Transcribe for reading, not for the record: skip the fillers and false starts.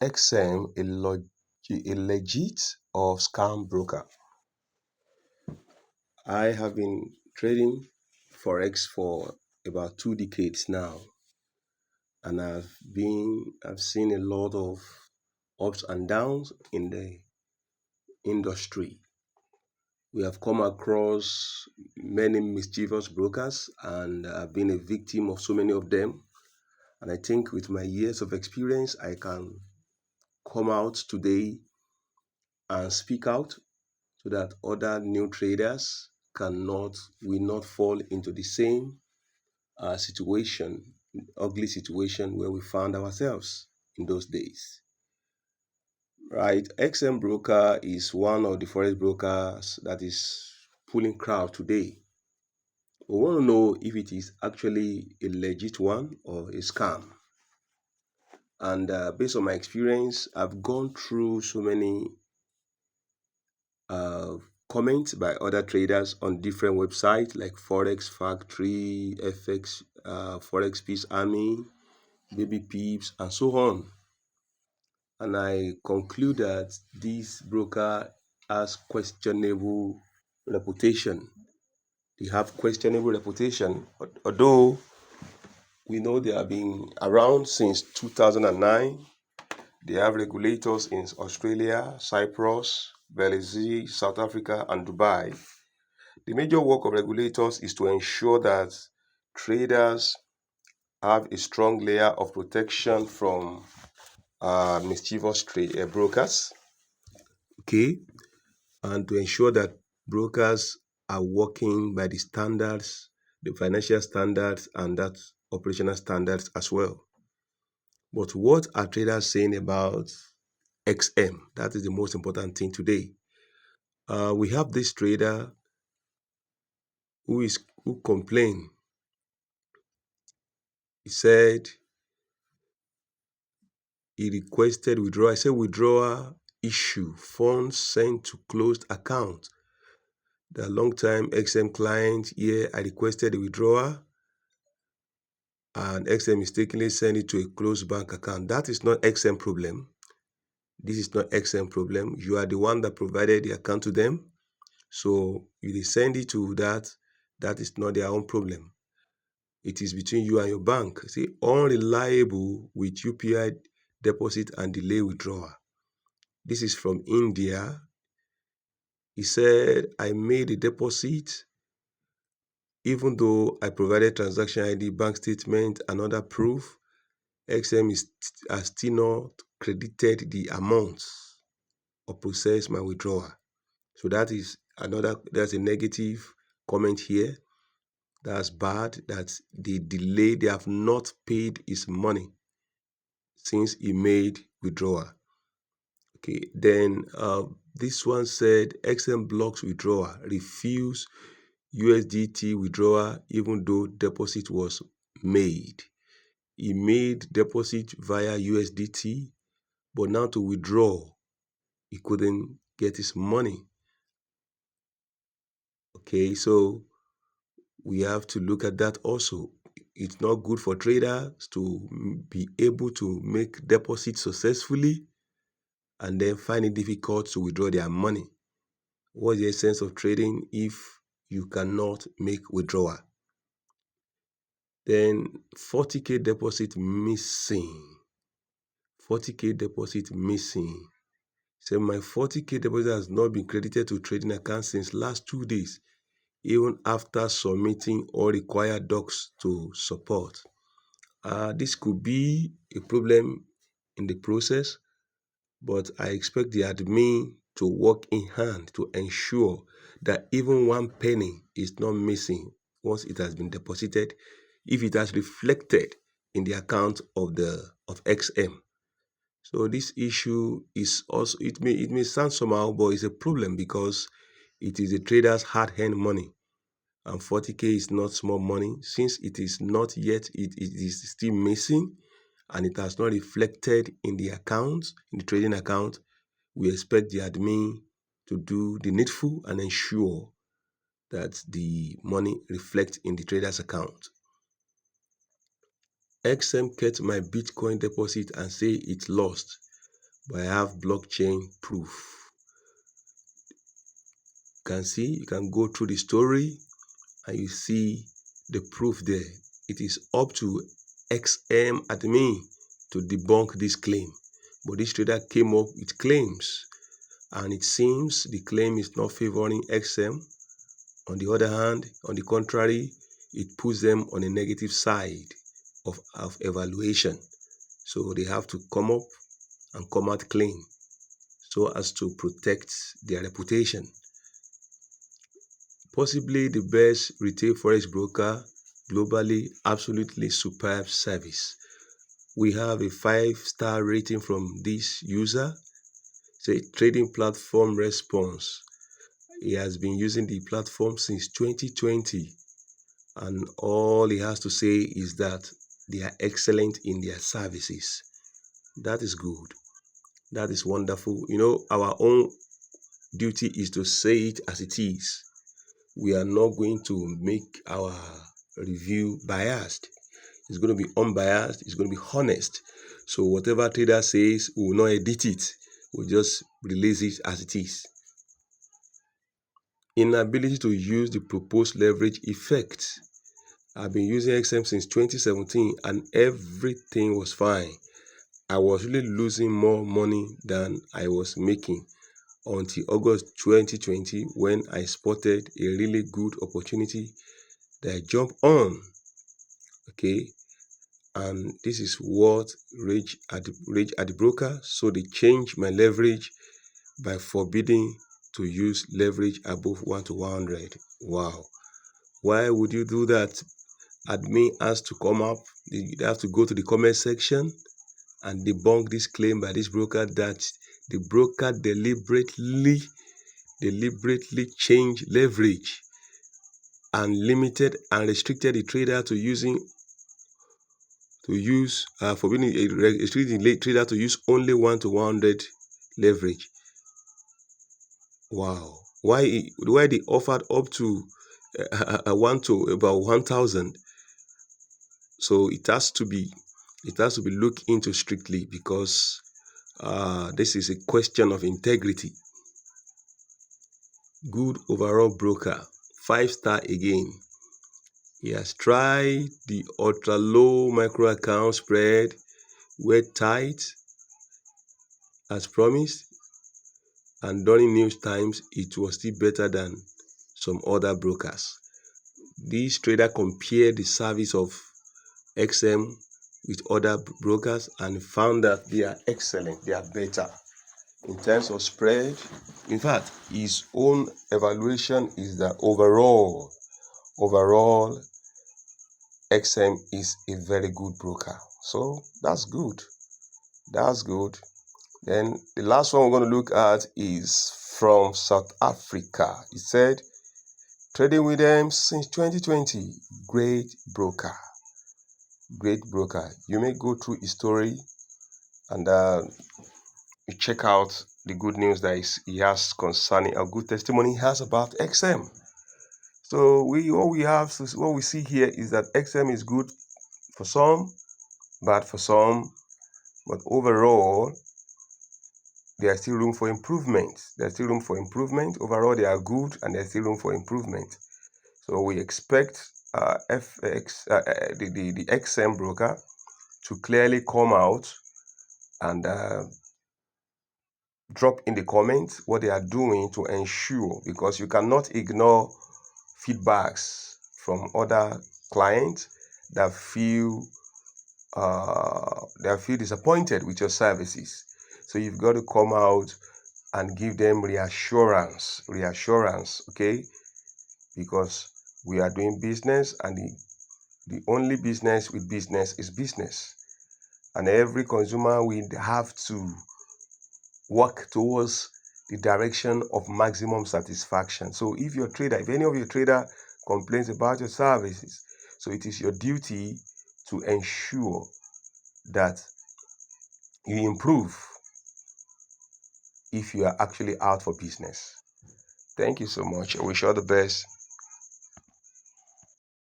XM a legit or scam broker? I have been trading Forex for about 2 decades now, and I've seen a lot of ups and downs in the industry. We have come across many mischievous brokers, and I've been a victim of so many of them. And I think with my years of experience, I can come out today and speak out so that other new traders cannot will not fall into the same situation, ugly situation where we found ourselves in those days. Right, XM broker is one of the forex brokers that is pulling crowd today. We want to know if it is actually a legit one or a scam. And based on my experience, I've gone through so many uh, comments by other traders on different websites like Forex Factory, FX, Forex Peace Army, Baby Peeps, and so on. And I conclude that this broker has questionable reputation. They have questionable reputation, although we know they have been around since 2009. They have regulators in Australia, Cyprus, Belize, South Africa, and Dubai. The major work of regulators is to ensure that traders have a strong layer of protection from mischievous brokers, okay, and to ensure that brokers are working by the standards, the financial standards, and that operational standards as well. But what are traders saying about XM? That is the most important thing today. We have this trader who complained. He said he requested withdrawal. I said withdrawal issue, funds sent to closed account. The long time XM client here, I requested a withdrawal and XM mistakenly sent it to a closed bank account. That is not XM problem. This is not XM problem. You are the one that provided the account to them. So if they send it to that, that is not their own problem. It is between you and your bank. See, unreliable with UPI deposit and delay withdrawal. This is from India. He said, I made a deposit even though I provided transaction ID, bank statement, and other proof. XM has still not credited the amount or processed my withdrawal. So that's a negative comment here. That's bad. That they have not paid his money since he made withdrawal. Okay, then this one said XM blocks withdrawal, refuse USDT withdrawal even though deposit was made. He made deposit via USDT, but now to withdraw, he couldn't get his money. Okay, so we have to look at that also. It's not good for traders to be able to make deposits successfully and then find it difficult to withdraw their money. What's the essence of trading if you cannot make withdrawal? Then 40K deposit missing. 40K deposit missing. So my 40K deposit has not been credited to trading account since last 2 days, even after submitting all required docs to support. This could be a problem in the process, but I expect the admin to work in hand to ensure that even one penny is not missing once it has been deposited, if it has reflected in the account of XM. So this issue is also, it may sound somehow, but it's a problem because it is a trader's hard-earned money, and 40K is not small money. Since it is not yet, it is still missing, and it has not reflected in the account, in the trading account. We expect the admin to do the needful and ensure that the money reflects in the trader's account. XM kept my Bitcoin deposit and say it lost. but I have blockchain proof. You can see, you can go through the story and you see the proof there. It is up to XM admin to debunk this claim. But this trader came up with claims, and it seems the claim is not favoring XM. On the other hand, on the contrary, it puts them on a negative side of evaluation. So they have to come up and come out clean so as to protect their reputation. Possibly the best retail forex broker globally, absolutely superb service. We have a 5-star rating from this user. Say trading platform response. He has been using the platform since 2020, and all he has to say is that they are excellent in their services. That is good. That is wonderful. You know, our own duty is to say it as it is. We are not going to make our review biased. It's going to be unbiased. It's going to be honest. So whatever trader says, we will not edit it. We'll just release it as it is. Inability to use the proposed leverage effect. I've been using XM since 2017 and everything was fine. I was really losing more money than I was making until August 2020 when I spotted a really good opportunity that I jumped on. Okay, and this is what rage at the broker. So they changed my leverage by forbidding to use leverage above 1 to 100. Wow. Why would you do that? Admin has to come up. They have to go to the comment section and debunk this claim by this broker that the broker deliberately changed leverage and limited and restricted the trader to forbidding restricting the trader to use only 1 to 100 leverage. Wow. Why they offered up to 1 to about 1,000? So it has to be looked into strictly, because this is a question of integrity. Good overall broker, 5-star again. He has tried the ultra low micro account spread, went tight as promised, and during news times it was still better than some other brokers. This trader compared the service of XM with other brokers and found that they are excellent, they are better in terms of spread. In fact, his own evaluation is that overall XM is a very good broker. So that's good. That's good. Then the last one we're going to look at is from South Africa. He said, trading with them since 2020. Great broker. Great broker. You may go through his story and you check out the good news that he has concerning a good testimony he has about XM. So what we see here is that XM is good for some, bad for some, but overall there's still room for improvement. There's still room for improvement. Overall, they are good, and there's still room for improvement. So we expect the XM broker to clearly come out and drop in the comments what they are doing to ensure, because you cannot ignore feedbacks from other clients that feel disappointed with your services. So you've got to come out and give them reassurance, okay? Because we are doing business, and the only business with business is business. And every consumer will have to work towards the direction of maximum satisfaction. So if any of your trader complains about your services, so it is your duty to ensure that you improve if you are actually out for business. Thank you so much. I wish you all the best.